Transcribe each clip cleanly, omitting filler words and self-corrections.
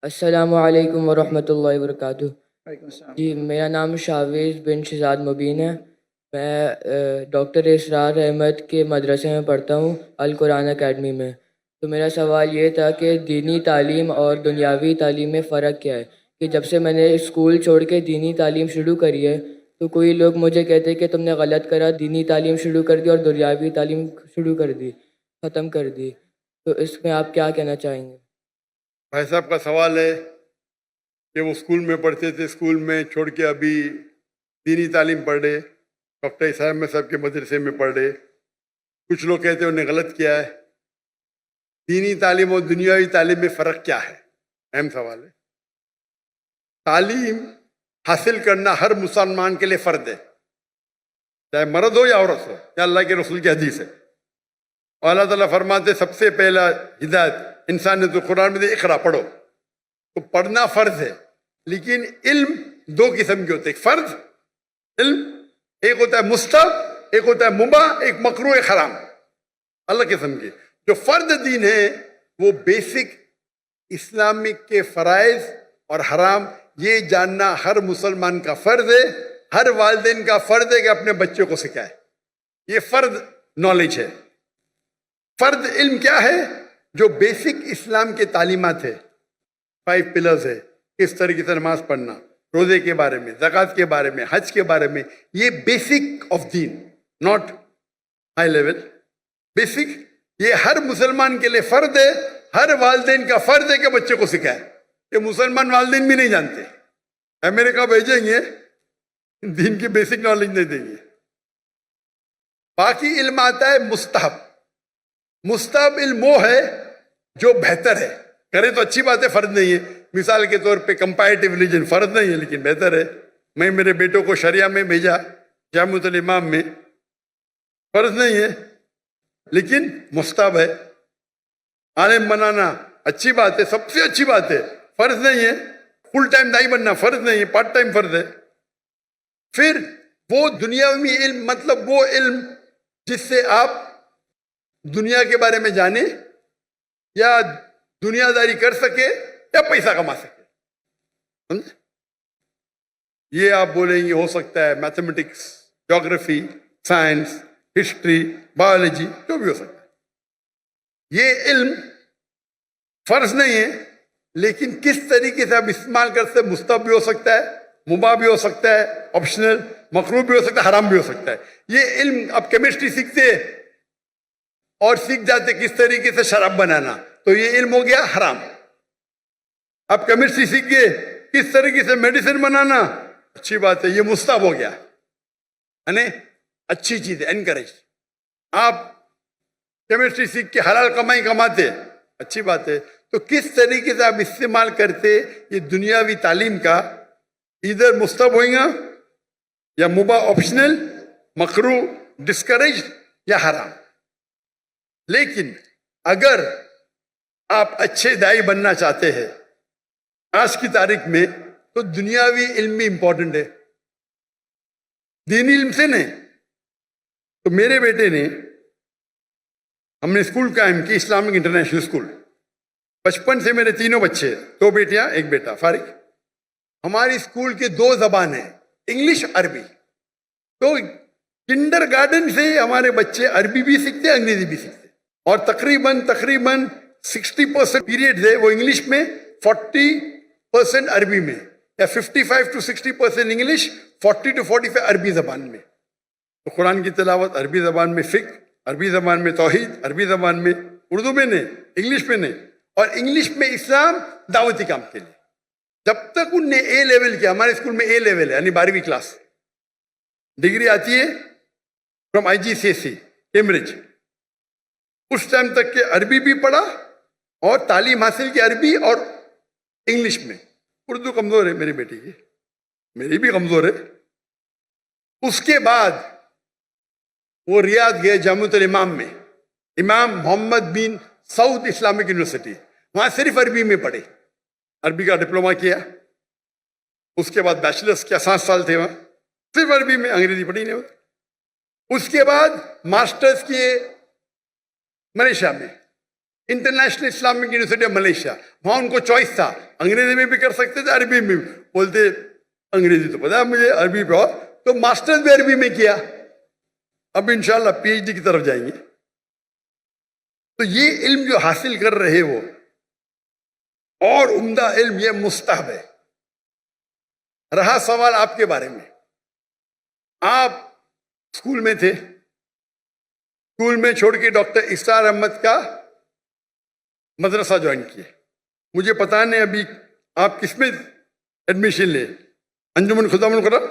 अस्सलामु अलैकुम वरहमतुल्लाहि वबरकातुहू। वालेकुम अस्सलाम। जी, मेरा नाम शावेज़ बिन शहज़ाद मुबीन है। मैं डॉक्टर इसरार अहमद के मदरसे में पढ़ता हूँ, अल कुरान अकेडमी में। तो मेरा सवाल ये था कि दीनी तालीम और दुनियावी तालीम में फ़र्क क्या है? कि जब से मैंने स्कूल छोड़ के दीनी तालीम शुरू करी है, तो कोई लोग मुझे कहते हैं कि तुमने गलत करा, दीनी तालीम शुरू कर दी और दुनियावी तालीम शुरू कर दी, ख़त्म कर दी। तो इसमें आप क्या कहना चाहेंगे? भाई साहब का सवाल है कि वो स्कूल में पढ़ते थे, स्कूल में छोड़ के अभी दीनी तालीम पढ़ रहे, डॉक्टर इसाम में साहब के मदरसे में पढ़ रहे। कुछ लोग कहते हैं उन्हें गलत किया है। दीनी तालीम और दुनियावी तालीम में फ़र्क क्या है? अहम सवाल है। तालीम हासिल करना हर मुसलमान के लिए फ़र्ज है, चाहे मर्द हो या औरत हो। या अल्लाह के रसूल की हदीस है। और अल्लाह ताला फरमाते सबसे पहला हिदायत इंसान ने तो कुरान में इक़रा पढ़ो, तो पढ़ना फ़र्ज है। लेकिन इल्म दो किस्म के होते हैं, एक फ़र्ज इल्म, एक होता है मुस्तहब, एक होता है मुबाह, एक मकरूह, एक हराम। अलग किस्म के। जो फ़र्ज दीन है वो बेसिक इस्लामिक के फ़राइज़ और हराम ये जानना हर मुसलमान का फ़र्ज है। हर वालिदैन का फ़र्ज है कि अपने बच्चों को सिखाए। ये फ़र्ज नॉलेज है। फ़र्ज इल्म क्या है? जो बेसिक इस्लाम के तालीमात है, 5 पिलर्स है, किस तरीके से नमाज पढ़ना, रोजे के बारे में, ज़कात के बारे में, हज के बारे में, ये basic of Deen, not high level, basic. ये हर मुसलमान के लिए फर्ज है। हर वालिदैन का फर्ज है कि बच्चे को सिखाए। ये मुसलमान वालिदैन भी नहीं जानते, अमेरिका भेजेंगे, दीन की बेसिक नॉलेज नहीं देंगे। बाकी इल्म आता है मुस्तहब। मुस्तहब इल्म वो है जो बेहतर है, करे तो अच्छी बात है, फर्ज नहीं है। मिसाल के तौर पे कंपैरेटिव रिलीजन फर्ज नहीं है लेकिन बेहतर है। मैं मेरे बेटों को शरिया में भेजा, जामुअल इमाम में, फर्ज नहीं है लेकिन मुस्तहब है। आलिम बनाना अच्छी बात है, सबसे अच्छी बात है, फर्ज नहीं है। फुल टाइम दाई बनना फर्ज नहीं है, पार्ट टाइम फर्ज है। फिर वो दुनियावी इल्म, मतलब वो इल्म जिससे आप दुनिया के बारे में जाने या दुनियादारी कर सके या पैसा कमा सके। समझे? ये आप बोलेंगे हो सकता है mathematics, geography, science, history, biology, जो भी हो सकता है। ये इल्म फर्ज नहीं है लेकिन किस तरीके से आप इस्तेमाल करते हैं, मुस्तहब भी हो सकता है, मुबाह भी हो सकता है, ऑप्शनल, मकरूह भी हो सकता है, हराम भी हो सकता है। ये इल्म आप केमिस्ट्री सीखते हैं और सीख जाते किस तरीके से शराब बनाना, तो ये इल्म हो गया हराम। आप केमिस्ट्री सीख गए किस तरीके से मेडिसिन बनाना, अच्छी बात है, ये मुस्तहब हो गया, यानी अच्छी चीज है, एनकरेज। आप केमिस्ट्री सीख के हलाल कमाई कमाते, अच्छी बात है। तो किस तरीके से आप इस्तेमाल करते ये दुनियावी तालीम का, इधर मुस्तहब होगा या मुबाह, ऑप्शनल, मकरूह, डिस्करेज या हराम। लेकिन अगर आप अच्छे दाई बनना चाहते हैं आज की तारीख में, तो दुनियावी इल्म भी इंपॉर्टेंट है, दीनी इल्म से नहीं। तो मेरे बेटे ने, हमने स्कूल कायम की, इस्लामिक इंटरनेशनल स्कूल। बचपन से मेरे तीनों बच्चे, 2 बेटियां 1 बेटा, फारिग। हमारी स्कूल के 2 जबान है, इंग्लिश, अरबी। तो किंडरगार्टन से हमारे बच्चे अरबी भी सीखते, अंग्रेजी भी सीखते। और तकरीबन 60% पीरियड है वो इंग्लिश में, 40% अरबी में, या 55 to 60% इंग्लिश, 40 to 45 अरबी जबान में। तो कुरान की तिलावत अरबी जबान में, फिक्र अरबी जबान में, तौहीद अरबी जबान में, उर्दू में नहीं, इंग्लिश में नहीं। और इंग्लिश में इस्लाम दावती काम के लिए। जब तक उनने ए लेवल किया, हमारे स्कूल में ए लेवल है यानी 12वीं क्लास, डिग्री आती है फ्रॉम IGCSE कैम्ब्रिज। उस टाइम तक के अरबी भी पढ़ा और तालीम हासिल की अरबी और इंग्लिश में। उर्दू कमजोर है मेरी बेटी की, मेरी भी कमजोर है। उसके बाद वो रियाद गए, जामुअल इमाम में, इमाम मोहम्मद बिन सऊद इस्लामिक यूनिवर्सिटी, वहां सिर्फ अरबी में पढ़े, अरबी का डिप्लोमा किया। उसके बाद बैचलर्स किया, 7 साल थे वहां, सिर्फ अरबी में, अंग्रेजी पढ़ी नहीं होती। उसके बाद मास्टर्स किए मलेशिया में, international Islamic university of Malaysia, वहां उनको चॉइस था, अंग्रेजी में भी कर सकते थे, अरबी में भी। बोलते अंग्रेजी तो पता है मुझे, अरबी पे और, तो मास्टर्स भी अरबी में किया, अब इंशाल्लाह पीएचडी की तरफ जाएंगे। तो ये इल्म जो हासिल कर रहे वो और उम्दा इल्म, ये मुस्तहब है। रहा सवाल आपके बारे में, आप स्कूल में थे, स्कूल में छोड़ के डॉक्टर इसरार अहमद का मदरसा ज्वाइन किए। मुझे पता नहीं अभी आप किसमें एडमिशन ले, अंजुमन खुदामुल कुरान,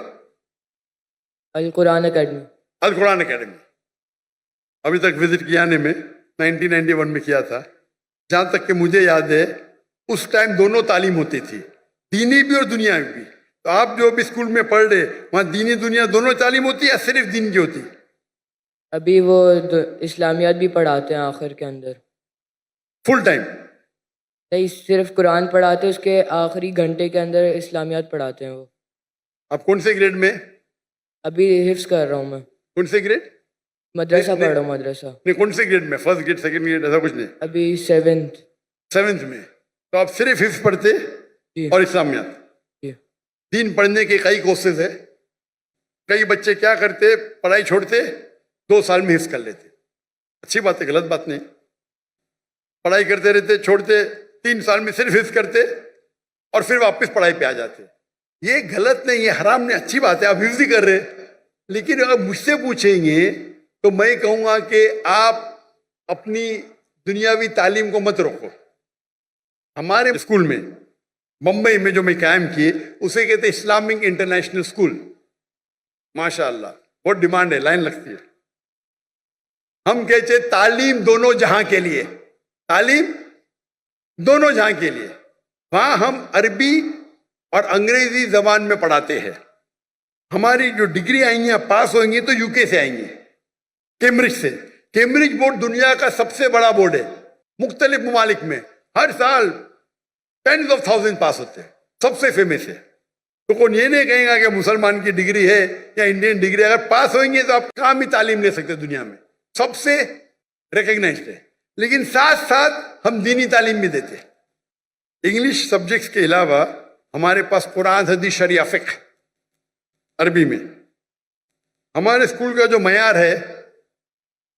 अल कुरान अकेडमी। अल कुरान अकेडमी। अभी तक विजिट किया ने में 1991 में किया था। जहां तक कि मुझे याद है उस टाइम दोनों तालीम होती थी, दीनी भी और दुनियावी भी। तो आप जो भी स्कूल में पढ़ रहे, वहां दीनी दुनिया दोनों तालीम होती है या सिर्फ दीन की होती है? अभी वो इस्लामियात भी पढ़ाते हैं आखिर के अंदर। Full time? नहीं, सिर्फ कुरान पढ़ाते हैं, उसके आखिरी घंटे के अंदर इस्लामियात पढ़ाते हैं वो। आप कौन से ग्रेड में? अभी हिफ्स कर रहा हूँ मैं। कौन से ग्रेड? मदरसा पढ़ रहा हूँ, मदरसा। नहीं, कौन से ग्रेड में? फर्स्ट ग्रेड, सेकंड ग्रेड, ऐसा कुछ नहीं? अभी 7th। 7th में। तो आप सिर्फ हिफ्स पढ़ते जी। और इस्लामियात? जी। दीन पढ़ने के कई कोर्सेज है। कई बच्चे क्या करते, पढ़ाई छोड़ते, 2 साल में हिफ्स कर लेते। अच्छी बात है, गलत बात नहीं। पढ़ाई करते रहते, छोड़ते, 3 साल में सिर्फ हिफ्स करते और फिर वापस पढ़ाई पे आ जाते। ये गलत नहीं, ये हराम नहीं, अच्छी बात है, आप हिफ्स ही कर रहे। लेकिन अगर मुझसे पूछेंगे तो मैं कहूंगा कि आप अपनी दुनियावी तालीम को मत रोको। हमारे स्कूल में मुंबई में जो मैं कायम किए उसे कहते इस्लामिक इंटरनेशनल स्कूल। माशाअल्लाह बहुत डिमांड है, लाइन लगती है। हम कहते तालीम दोनों जहां के लिए, तालीम दोनों जहां के लिए। वहां हम अरबी और अंग्रेजी जबान में पढ़ाते हैं। हमारी जो डिग्री आएंगी, पास होंगी तो यूके से आएंगी, कैम्ब्रिज से। कैम्ब्रिज बोर्ड दुनिया का सबसे बड़ा बोर्ड है। मुख्तलिफ ममालिक में हर साल 10s of thousands पास होते हैं, सबसे फेमस है। तो कौन ये नहीं कहेगा कि मुसलमान की डिग्री है या इंडियन डिग्री, अगर पास होंगे तो आप काम ही तालीम ले सकते दुनिया में, सबसे रिकग्नाइज्ड है। लेकिन साथ साथ हम दीनी तालीम भी देते हैं। इंग्लिश सब्जेक्ट्स के अलावा हमारे पास कुरान, हदीस, शरिया, फिक्र अरबी में। हमारे स्कूल का जो मयार है,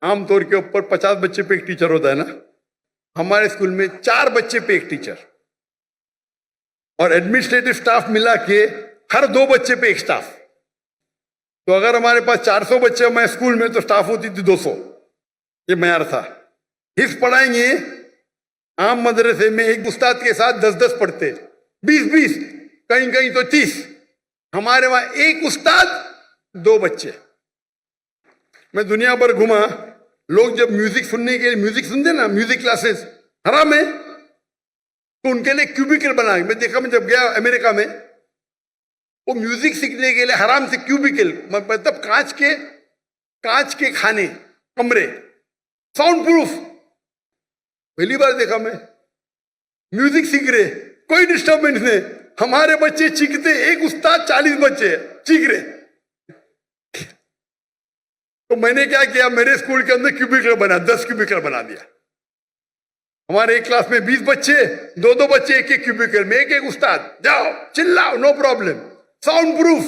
आमतौर के ऊपर 50 बच्चे पे एक टीचर होता है ना, हमारे स्कूल में 4 बच्चे पे एक टीचर और एडमिनिस्ट्रेटिव स्टाफ मिला के हर 2 बच्चे पे एक स्टाफ। तो अगर हमारे पास 400 बच्चे हमारे स्कूल में तो स्टाफ होती थी 200। ये मयार था। हिफ्स पढ़ाएंगे, आम मदरसे में एक उस्ताद के साथ 10-10 पढ़ते, 20-20, कहीं कहीं तो 30। हमारे वहां एक उस्ताद 2 बच्चे। मैं दुनिया भर घुमा, लोग जब म्यूजिक सुनने के लिए, म्यूजिक सुनते ना, म्यूजिक क्लासेस हराम है, तो उनके लिए क्यूबिकल बना। मैं देखा, मैं जब गया अमेरिका में, वो म्यूजिक सीखने के लिए हराम से क्यूबिकल, मतलब कांच के खाने, कमरे, साउंड प्रूफ। पहली बार देखा मैं, म्यूजिक सीख रहे, कोई डिस्टर्बेंस नहीं। हमारे बच्चे चीखते, एक उस्ताद 40 बच्चे चीख रहे। तो मैंने क्या किया, मेरे स्कूल के अंदर क्यूबिकल बना, 10 क्यूबिकल बना दिया। हमारे एक क्लास में 20 बच्चे, 2-2 बच्चे एक एक क्यूबिकल में, एक एक उस्ताद, जाओ चिल्लाओ, नो प्रॉब्लम, साउंड प्रूफ।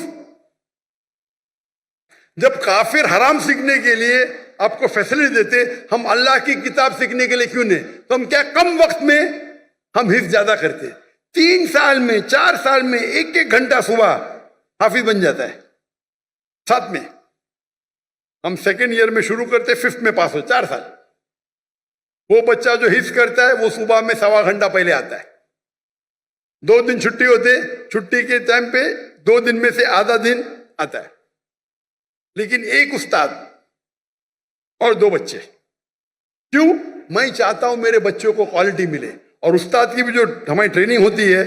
जब काफिर हराम सीखने के लिए आपको फैसिलिटी देते, हम अल्लाह की किताब सीखने के लिए क्यों नहीं? तो हम क्या कम वक्त में हम हिफ्ज ज्यादा करते। 3 साल में, 4 साल में 1-1 घंटा सुबह हाफिज बन जाता है। साथ में हम सेकेंड ईयर में शुरू करते, 5th में पास हो, 4 साल। वो बच्चा जो हिफ्ज करता है वो सुबह में 1.25 घंटा पहले आता है। 2 दिन छुट्टी होते, छुट्टी के टाइम पे 2 दिन में से आधा दिन आता है। लेकिन एक उस्ताद और 2 बच्चे। क्यों? मैं चाहता हूं मेरे बच्चों को क्वालिटी मिले। और उस्ताद की भी जो हमारी ट्रेनिंग होती है,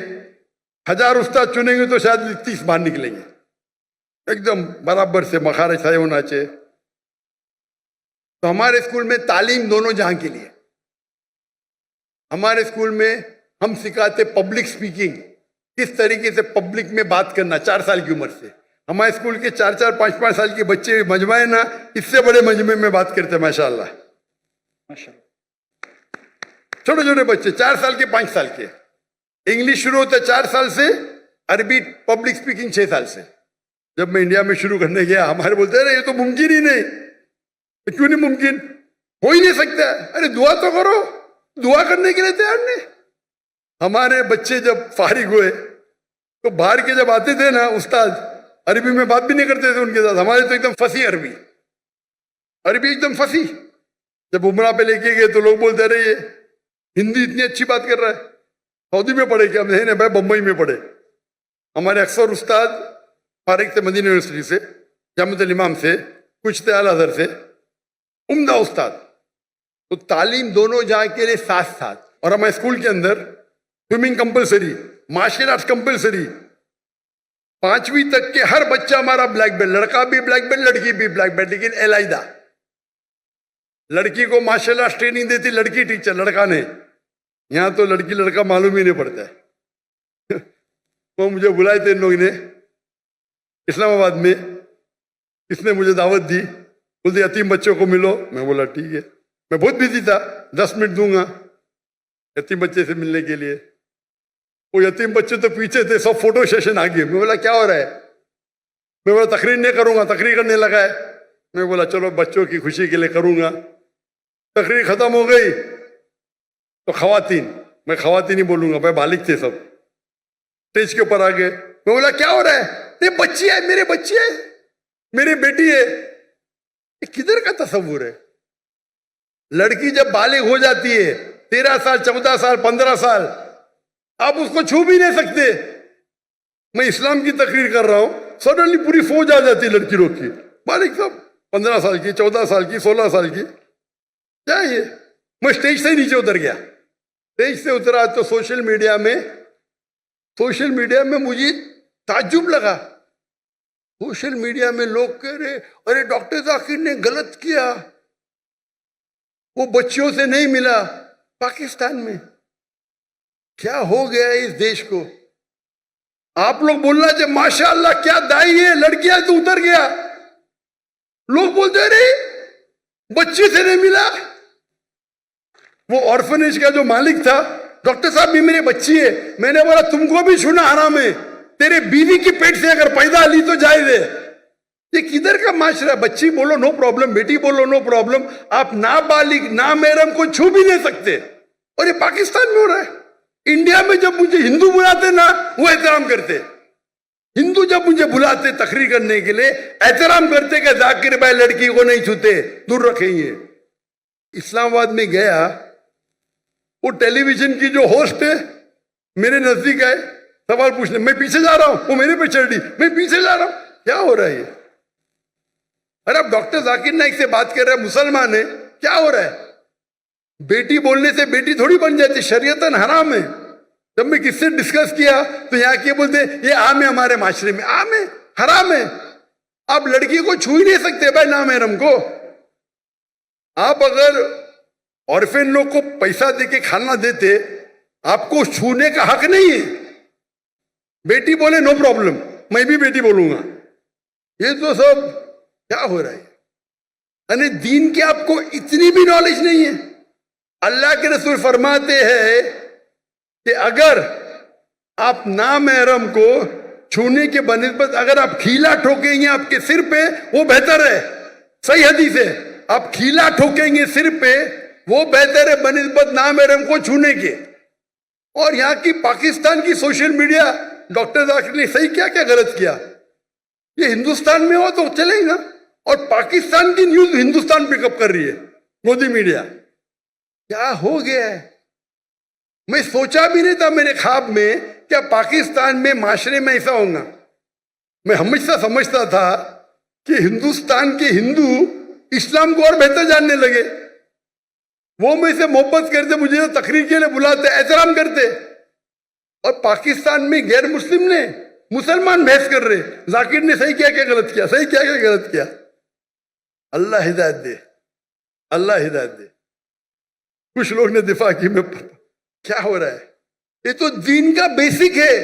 1000 उस्ताद चुनेंगे तो शायद 30 बाहर निकलेंगे, एकदम बराबर से मखारज सही होना चाहिए। तो हमारे स्कूल में तालीम दोनों जहां के लिए। हमारे स्कूल में हम सिखाते पब्लिक स्पीकिंग, किस तरीके से पब्लिक में बात करना, 4 साल की उम्र से। हमारे स्कूल के 4-4, 5-5 साल के बच्चे मजमा है ना, इससे बड़े मजमे में बात करते हैं। माशाअल्लाह, माशाअल्लाह। छोटे छोटे बच्चे 4 साल के 5 साल के। इंग्लिश शुरू होता है 4 साल से, अरबी पब्लिक स्पीकिंग 6 साल से। जब मैं इंडिया में शुरू करने गया, हमारे बोलते अरे ये तो मुमकिन ही नहीं। तो क्यों नहीं मुमकिन? हो ही नहीं सकता। अरे दुआ तो करो, दुआ करने के लिए तैयार नहीं। हमारे बच्चे जब फारिग हुए तो बाहर के जब आते थे ना उस्ताद, अरबी में बात भी नहीं करते थे उनके साथ। हमारे तो एकदम फंसी अरबी एकदम फंसी। जब उमरा पे लेके गए तो लोग बोलते रहे ये हिंदी इतनी अच्छी बात कर रहा है, सऊदी में पढ़े क्या? नहीं भाई, बम्बई में पढ़े। हमारे अक्सर उस्ताद फारिग थे मदीना यूनिवर्सिटी से, जामिअतुल इमाम से, कुछ थे अल अज़हर से, उम्दा उस्ताद। तो तालीम दोनों जहाँ के लिए साथ साथ। और हमारे स्कूल के अंदर swimming compulsory, martial arts compulsory. 5वीं तक के हर बच्चा हमारा ब्लैक बेल्ट, लड़का भी ब्लैक बेल्ट, लड़की भी ब्लैक बेल्ट, लेकिन एलाइदा। लड़की को मार्शल आर्ट्स ट्रेनिंग देती लड़की टीचर, लड़का ने। यहां तो लड़की लड़का मालूम ही नहीं पड़ता है। वो मुझे बुलाए थे इन लोगों ने इस्लामाबाद में, इसने मुझे दावत दी, बोलते यतीम बच्चों को मिलो। मैं बोला ठीक है। मैं बहुत बिजी था, 10 मिनट दूंगा यतीम बच्चे से मिलने के लिए। वो यतीम बच्चे तो पीछे थे, सब फोटो सेशन आ गए। मैं बोला क्या हो रहा है? मैं बोला तकरीर नहीं करूंगा, तकरीर करने लगा है। मैं बोला चलो बच्चों की खुशी के लिए करूंगा। तकरीर खत्म हो गई तो खवातीन, मैं खवातीन ही बोलूंगा भाई, बालिग थे सब, स्टेज के ऊपर आ गए। मैं बोला क्या हो रहा है? ये बच्ची है, मेरे बच्ची है, मेरी बेटी है। ये किधर का तस्वुर है? लड़की जब बालिग हो जाती है 13 साल, 14 साल, 15 साल, आप उसको छू भी नहीं सकते। मैं इस्लाम की तकरीर कर रहा हूं, सडनली पूरी फौज आ जाती है लड़की लोग की, बालिग सब 15 साल की, 14 साल की, 16 साल की। क्या ये? मैं स्टेज से नीचे उतर गया। स्टेज से उतरा तो सोशल मीडिया में मुझे ताज्जुब लगा। सोशल मीडिया में लोग कह रहे अरे डॉक्टर जाकिर ने गलत किया, वो बच्चियों से नहीं मिला। पाकिस्तान में क्या हो गया है इस देश को? आप लोग बोलना चाहिए माशाअल्लाह क्या दाई है, लड़कियां तो उतर गया। लोग बोलते रहे बच्चे से नहीं मिला। वो ऑर्फनेज का जो मालिक था, डॉक्टर साहब भी मेरी बच्ची है। मैंने बोला तुमको भी छूना हराम है, तेरे बीवी की पेट से अगर पैदा ली तो जायज है। ये किधर का माशरा? बच्ची बोलो नो प्रॉब्लम, बेटी बोलो नो प्रॉब्लम, आप नाबालिग नामहरम को छू भी नहीं सकते। और ये पाकिस्तान में हो रहा है। इंडिया में जब मुझे हिंदू बुलाते ना, वो एहतराम करते। हिंदू जब मुझे बुलाते तकरीर करने के लिए, एहतराम करते कि जाकिर भाई लड़की को नहीं छूते, दूर रखेंगे। इस्लामाबाद में गया, वो टेलीविजन की जो होस्ट है मेरे नजदीक आए, सवाल पूछने। मैं पीछे जा रहा हूं, वो मेरे पे चढ़ दी, मैं पीछे जा रहा हूं। क्या हो रहा है ये? अरे अब डॉक्टर जाकिर नाइक से बात कर रहे हैं, मुसलमान है, क्या हो रहा है? बेटी बोलने से बेटी थोड़ी बन जाती, शरीयतन हराम है। जब मैं किससे डिस्कस किया तो यहाँ के बोलते ये आम है, हमारे माशरे में आम है, हराम है। आप लड़की को छू ही नहीं सकते भाई नामहरम को। आप अगर ऑर्फेन लोग को पैसा देके खाना देते, आपको छूने का हक नहीं है। बेटी बोले नो प्रॉब्लम, मैं भी बेटी बोलूंगा। ये तो सब क्या हो रहा है? यानी दीन की आपको इतनी भी नॉलेज नहीं है। अल्लाह के रसूल फरमाते हैं कि अगर आप नामहरम को छूने के बनिस्बत अगर आप खीला ठोकेंगे आपके सिर पे, वो बेहतर है। सही हदीस है, आप खीला ठोकेंगे सिर पे, वो बेहतर है बनिस्बत नामहरम को छूने के। और यहाँ की पाकिस्तान की सोशल मीडिया, डॉक्टर जाकिर ने सही क्या क्या गलत किया? ये हिंदुस्तान में हो तो चलेगा, और पाकिस्तान की न्यूज हिंदुस्तान पिकअप कर रही है, मोदी मीडिया। क्या हो गया है? मैं सोचा भी नहीं था मेरे ख्वाब में क्या पाकिस्तान में माशरे में ऐसा होगा। मैं हमेशा समझता था कि हिंदुस्तान के हिंदू इस्लाम को और बेहतर जानने लगे। वो मुझसे मोहब्बत करते, मुझे तकरीर के लिए बुलाते, एहतराम करते। और पाकिस्तान में गैर मुस्लिम ने मुसलमान बहस कर रहे, जाकिर ने सही क्या क्या गलत किया, सही क्या क्या गलत किया। अल्लाह हिदायत दे, अल्लाह हिदायत दे। कुछ लोग ने दिफा की, में क्या हो रहा है? ये तो दीन का बेसिक है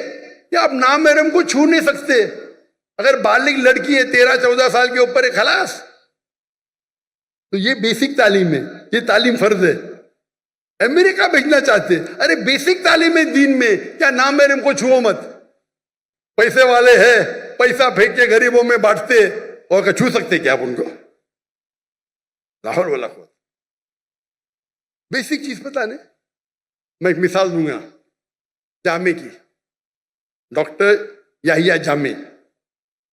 कि आप नामहरम को छू नहीं सकते। अगर बालिग लड़की है 13-14 साल के ऊपर है, खलास। तो ये बेसिक तालीम है, ये तालीम फर्ज है। अमेरिका भेजना चाहते हैं। अरे बेसिक तालीम है दीन में, क्या नाम है इनको छुओ मत। पैसे वाले हैं, पैसा फेंक के गरीबों में बांटते, और क्या छू सकते क्या आप उनको? लाहौर वाला को बेसिक चीज पता नहीं। मैं एक मिसाल दूंगा जामे की। डॉक्टर याहिया जामे,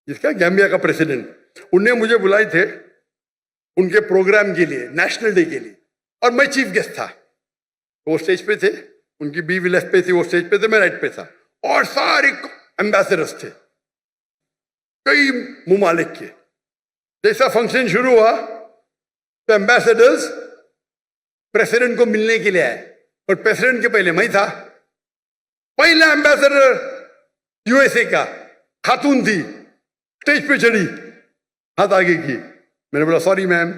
जिसका गैम्बिया का प्रेसिडेंट, उनने मुझे बुलाए थे उनके प्रोग्राम के लिए, नेशनल डे के लिए, और मैं चीफ गेस्ट था। वो स्टेज पे थे, उनकी बीवी लेफ्ट पे थी, वो स्टेज पे थे, मैं राइट पे था, और सारे एम्बेसडर्स थे कई मुमालिक के। जैसा फंक्शन शुरू हुआ तो एम्बेसडर्स प्रेसिडेंट को मिलने के लिए आए, और प्रेसिडेंट के पहले मैं था। पहला एम्बेसडर यूएसए का खातून थी, स्टेज पे चढ़ी, हाथ आगे की। मैंने बोला sorry ma'am,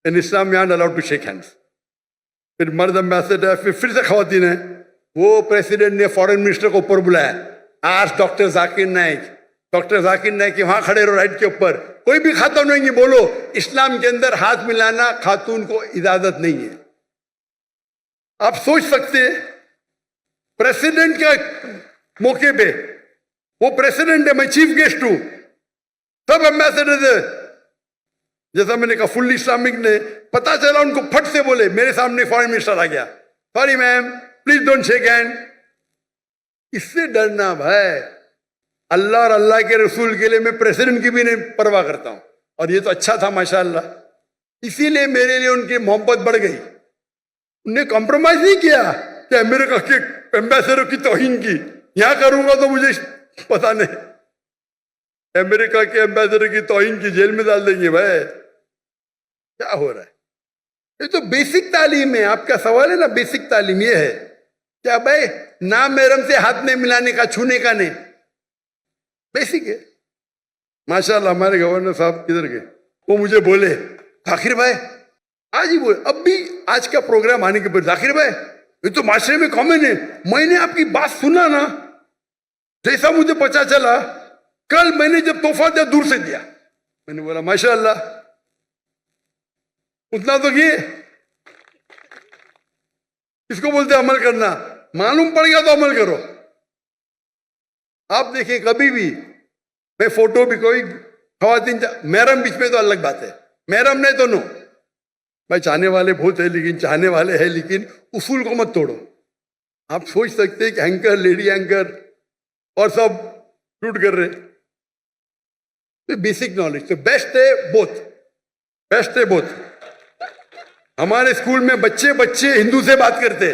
in Islam we are allowed to shake hands. फिर मर्द एम्बेसडर, फिर से खवातीन है। वो प्रेसिडेंट ने फॉरेन मिनिस्टर को ऊपर बुलाया, आज डॉक्टर जाकिर नाइक, डॉक्टर जाकिर नाइक के वहां खड़े रहो राइट के ऊपर, कोई भी खातून नहीं बोलो इस्लाम के अंदर हाथ मिलाना खातून को इजाजत नहीं है। आप सोच सकते प्रेसिडेंट के मौके पे, वो प्रेसिडेंट है, मैं चीफ गेस्ट हूं, सब एम्बेसडर है। जैसा मैंने कहा फुल इस्लामिक ने, पता चला उनको फट से बोले, मेरे सामने फॉरेन मिनिस्टर आ गया, sorry ma'am please don't shake hand. इससे डरना भाई, अल्लाह और अल्लाह के रसूल के लिए मैं प्रेसिडेंट की भी नहीं परवाह करता हूं, और ये तो अच्छा था माशाअल्लाह। इसीलिए मेरे लिए उनकी मोहब्बत बढ़ गई। उन्हें कॉम्प्रोमाइज नहीं किया कि अमेरिका के एम्बेसडर की तौहीन की, यहां करूंगा तो मुझे पता नहीं, अमेरिका के एम्बेसडर की तौहीन की जेल में डाल देंगे भाई। क्या हो रहा है? ये तो बेसिक तालीम है। आपका सवाल है ना, बेसिक तालीम ये है क्या भाई, नाम महरम से हाथ नहीं मिलाने का, छूने का नहीं, बेसिक है। माशाल्लाह हमारे गवर्नर साहब किधर गए, वो मुझे बोले जाकिर भाई, आज ही बोले, अब भी आज का प्रोग्राम आने के बाद, जाकिर भाई ये तो माशरे में कॉमन है, मैंने आपकी बात सुना ना, जैसा मुझे पता चला कल मैंने जब तोहफा दिया दूर से दिया। मैंने बोला माशाल्लाह, उतना तो ये इसको बोलते अमल करना, मालूम पड़ गया तो अमल करो। आप देखिए कभी भी, मैं फोटो भी कोई खवातीन महरम बीच में तो अलग बात है, महरम नहीं तो नो भाई, चाहने वाले बहुत है, लेकिन चाहने वाले हैं, लेकिन उसूल को मत तोड़ो। आप सोच सकते हैं कि एंकर, लेडी एंकर और सब शूट कर रहे, तो बेसिक नॉलेज तो बेस्ट है, बोथ बेस्ट है बोथ। हमारे स्कूल में बच्चे हिंदू से बात करते,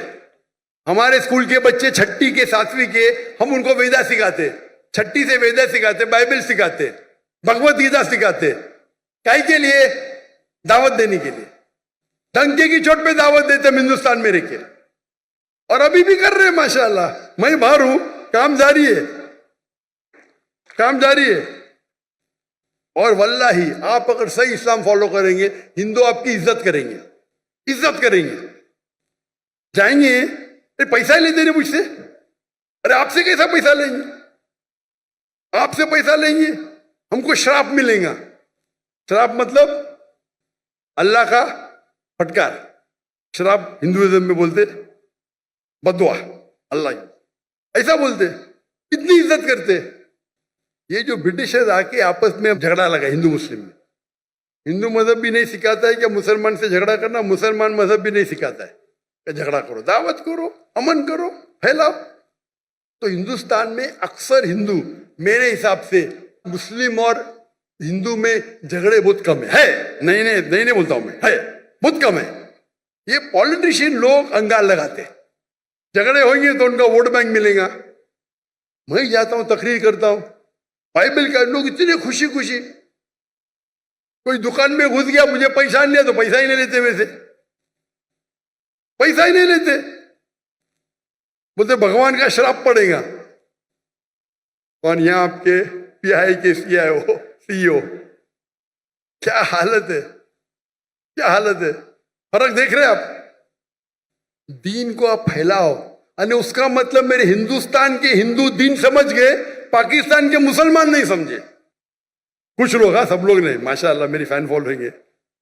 हमारे स्कूल के बच्चे छठी के 7वीं के, हम उनको वेदा सिखाते, छठी से वेदा सिखाते, बाइबल सिखाते, भगवत गीता सिखाते, काहे के लिए? दावत देने के लिए। डंके की चोट पे दावत देते हम हिंदुस्तान में रह के, और अभी भी कर रहे हैं माशाल्लाह। मैं बाहर हूं, काम जारी है, काम जारी है। और वल्लाही आप अगर सही इस्लाम फॉलो करेंगे, हिंदू आपकी इज्जत करेंगे, इज्जत करेंगे। जाएंगे, अरे पैसा लेते ना मुझसे, अरे आपसे कैसा पैसा लेंगे, आपसे पैसा लेंगे, हमको श्राप मिलेगा। श्राप मतलब अल्लाह का फटकार, श्राप हिंदुइज्म में बोलते बदुआ, अल्लाह ऐसा बोलते, इतनी इज्जत करते। ये जो ब्रिटिशर्स आके आपस में अब झगड़ा लगा हिंदू मुस्लिम में, हिंदू मजहब भी नहीं सिखाता है कि मुसलमान से झगड़ा करना, मुसलमान मजहब भी नहीं सिखाता है कि झगड़ा करो, दावत करो, अमन करो, फैलाओ। तो हिंदुस्तान में अक्सर हिंदू, मेरे हिसाब से मुस्लिम और हिंदू में झगड़े बहुत कम है, नहीं बोलता हूं मैं, है बहुत कम है। ये पॉलिटिशियन लोग अंगाल लगाते, झगड़े होंगे तो उनका वोट बैंक मिलेगा। मैं जाता हूं, तकरीर करता हूं, बाइबल का लोग इतने खुशी खुशी, कोई दुकान में घुस गया, मुझे पैसा नहीं लिया तो पैसा ही नहीं लेते, वैसे पैसा ही नहीं लेते, बोलते भगवान का श्राप पड़ेगा। कौन? यहाँ आपके पीआई के सीईओ। क्या हालत है, क्या हालत है। फर्क देख रहे हैं आप? दीन को आप फैलाओ, और उसका मतलब मेरे हिंदुस्तान के हिंदू दीन समझ गए, पाकिस्तान के मुसलमान नहीं समझे। कुछ लोग, हाँ सब लोग नहीं, माशाअल्लाह मेरी फैन फॉलोइंग है,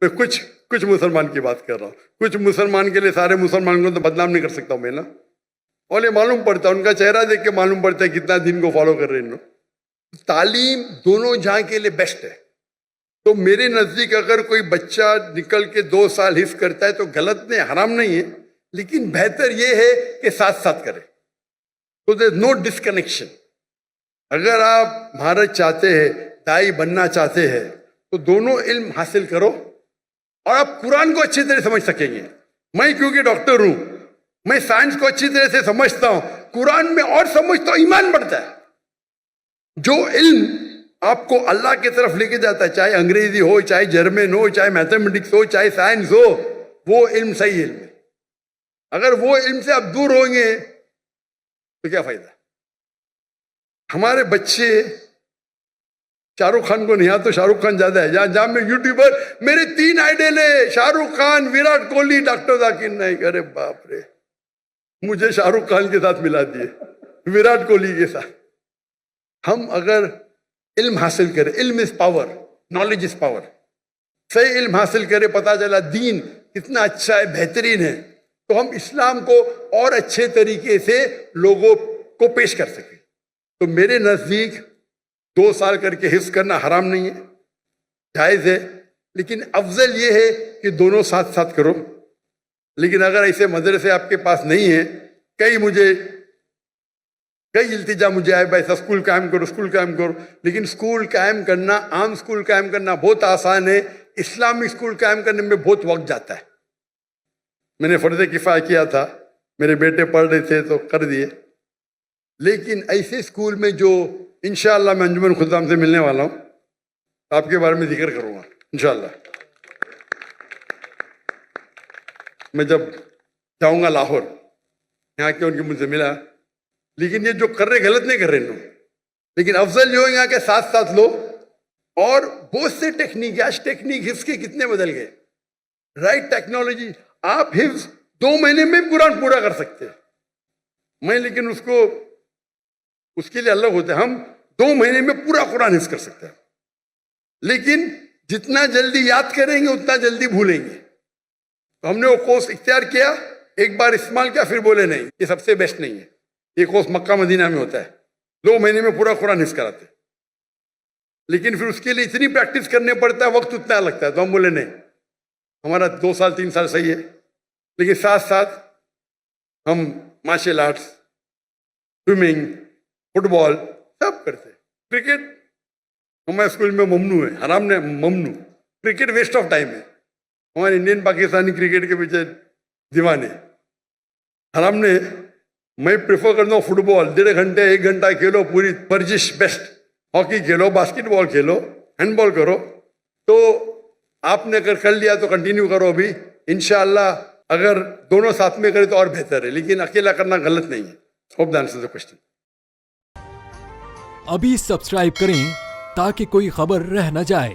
कुछ कुछ मुसलमान की बात कर रहा हूँ। कुछ मुसलमान के लिए सारे मुसलमान को तो बदनाम नहीं कर सकता हूँ मैं ना। और ये मालूम पड़ता है, उनका चेहरा देख के मालूम पड़ता है कितना दिन को फॉलो कर रहे हैं इन लोग। तालीम दोनों जहाँ के लिए बेस्ट है। तो मेरे नजदीक अगर कोई बच्चा निकल के 2 साल हिफ्ज करता है तो गलत नहीं, हराम नहीं है, लेकिन बेहतर ये है कि साथ साथ करे। तो देयर नो डिस्कनेक्शन। अगर आप महारत चाहते हैं, दाई बनना चाहते हैं, तो दोनों इल्म हासिल करो और आप कुरान को अच्छी तरह समझ सकेंगे। मैं क्योंकि डॉक्टर हूं, मैं साइंस को अच्छी तरह से समझता हूं, कुरान में और समझता हूं, ईमान बढ़ता है। जो इल्म आपको अल्लाह की तरफ लेके जाता है, चाहे अंग्रेजी हो, चाहे जर्मन हो, चाहे मैथमेटिक्स हो, चाहे साइंस हो, वो इल्म सही इल्म है। अगर वो इल्म से आप दूर होंगे तो क्या फायदा। हमारे बच्चे शाहरुख खान को नहीं आता, तो शाहरुख खान ज्यादा है। जहां में यूट्यूबर, मेरे 3 आइडल है, शाहरुख खान, विराट कोहली, डॉक्टर जाकिर नाइक। अरे बाप रे, मुझे शाहरुख खान के साथ मिला दिए, विराट कोहली के साथ। हम अगर इल्म हासिल करें, इल्म is power, knowledge is power. सही इल्म हासिल करें, पता चला दीन कितना अच्छा है, बेहतरीन है, तो हम इस्लाम को और अच्छे तरीके से लोगों को पेश कर सकें। तो मेरे नजदीक 2 साल करके हिफ्ज करना हराम नहीं है, जायज है, लेकिन अफजल ये है कि दोनों साथ साथ करो। लेकिन अगर ऐसे मदरसे आपके पास नहीं है, कई इल्तिजा मुझे आए, भाई ऐसा स्कूल कायम करो, स्कूल कायम करो। लेकिन स्कूल कायम करना, आम स्कूल कायम करना बहुत आसान है, इस्लामिक स्कूल कायम करने में बहुत वक्त जाता है। मैंने फर्ज किफाया किया था, मेरे बेटे पढ़ रहे थे तो कर दिए। लेकिन ऐसे स्कूल में जो इंशाअल्लाह मैं अंजुमन खुदाम से मिलने वाला हूँ, आपके बारे में जिक्र करूँगा इंशाअल्लाह। मैं जब जाऊँगा लाहौर, यहाँ के उनके मुझसे मिला। लेकिन ये जो कर रहे गलत नहीं कर रहे लोग, लेकिन अफजल जो यहाँ के साथ साथ लो। और बहुत से टेक्निक, आज टेक्निक हिफ्ज के कितने बदल गए, राइट टेक्नोलॉजी। आप हिफ्ज 2 महीने में कुरान पूरा कर सकते हैं। मैं लेकिन उसके लिए अलग होता है। हम 2 महीने में पूरा कुरान हिफ्ज कर सकते हैं, लेकिन जितना जल्दी याद करेंगे उतना जल्दी भूलेंगे। तो हमने वो कोर्स इख्तियार किया, एक बार इस्तेमाल किया, फिर बोले नहीं ये सबसे बेस्ट नहीं है। ये कोर्स मक्का मदीना में होता है, 2 महीने में पूरा कुरान हिफ्ज कराते। लेकिन फिर उसके लिए इतनी प्रैक्टिस करने पड़ता है, वक्त उतना लगता है। तो हम बोले नहीं, हमारा 2 साल 3 साल सही है, लेकिन साथ साथ हम मार्शल आर्ट्स, स्विमिंग, फुटबॉल सब करते। क्रिकेट हमारे स्कूल में ममनू है, हराम ने ममनू। क्रिकेट वेस्ट ऑफ टाइम है। हमारे इंडियन पाकिस्तानी क्रिकेट के पीछे दीवाने। हराम ने, मैं प्रेफर करता हूँ फुटबॉल, 1.5 घंटे 1 घंटा खेलो, पूरी वर्जिश बेस्ट। हॉकी खेलो, बास्केटबॉल खेलो, हैंडबॉल करो। तो आपने अगर कर लिया तो कंटिन्यू करो अभी इंशाअल्लाह। अगर दोनों साथ में करें तो और बेहतर है, लेकिन अकेला करना गलत नहीं है। Hope that answers the question. अभी सब्सक्राइब करें ताकि कोई खबर रह न जाए।